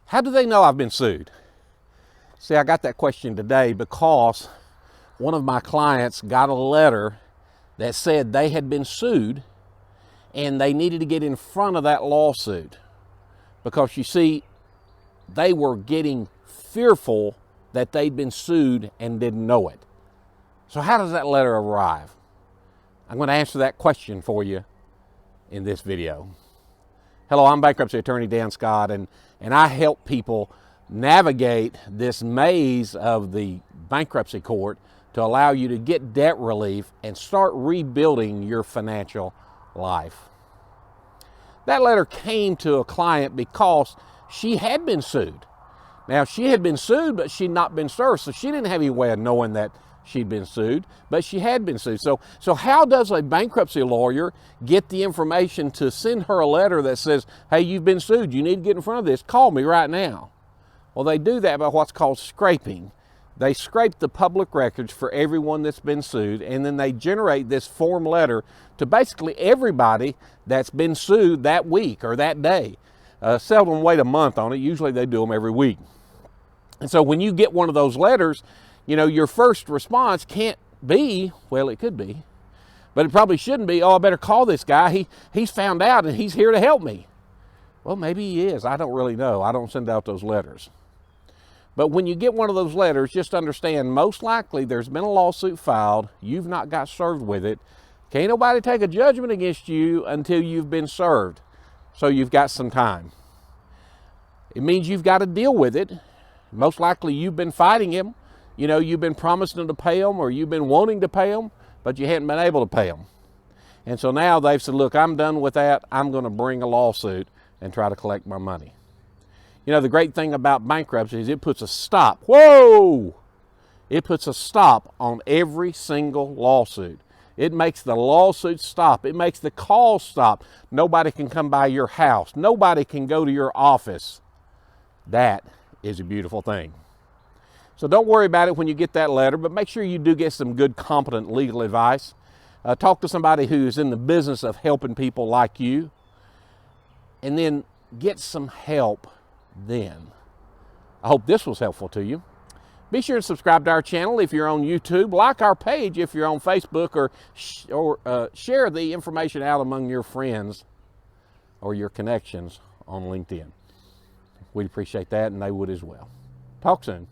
How do they know I've been sued? See, I got that question today because one of my clients got a letter that said they had been sued and they needed to get in front of that lawsuit because, you see, they were getting fearful that they'd been sued and didn't know it. So how does that letter arrive? I'm going to answer that question for you in this video. Hello, I'm Bankruptcy Attorney Dan Scott, and I help people navigate this maze of the bankruptcy court to allow you to get debt relief and start rebuilding your financial life. That letter came to a client because she had been sued. Now, she had been sued, but she'd not been served, so she didn't have any way of knowing that she'd been sued, but she had been sued. So how does a bankruptcy lawyer get the information to send her a letter that says, hey, you've been sued, you need to get in front of this, call me right now? Well, they do that by what's called scraping. They scrape the public records for everyone that's been sued, and then they generate this form letter to basically everybody that's been sued that week or that day. Seldom wait a month on it. Usually they do them every week. And so when you get one of those letters, you know, your first response can't be, well, it could be, but it probably shouldn't be, oh, I better call this guy. He's found out and he's here to help me. Well, maybe he is. I don't really know. I don't send out those letters. But when you get one of those letters, just understand most likely there's been a lawsuit filed. You've not got served with it. Can't nobody take a judgment against you until you've been served. So you've got some time. It means you've got to deal with it. Most likely you've been fighting him. You know, you've been promising to pay them or you've been wanting to pay them, but you hadn't been able to pay them. And so now they've said, look, I'm done with that. I'm going to bring a lawsuit and try to collect my money. You know, the great thing about bankruptcy is it puts a stop. Whoa! It puts a stop on every single lawsuit. It makes the lawsuit stop. It makes the call stop. Nobody can come by your house. Nobody can go to your office. That is a beautiful thing. So don't worry about it when you get that letter, but make sure you do get some good, competent legal advice. Talk to somebody who's in the business of helping people like you, and then get some help then. I hope this was helpful to you. Be sure to subscribe to our channel if you're on YouTube, like our page if you're on Facebook, or share the information out among your friends or your connections on LinkedIn. We'd appreciate that, and they would as well. Talk soon.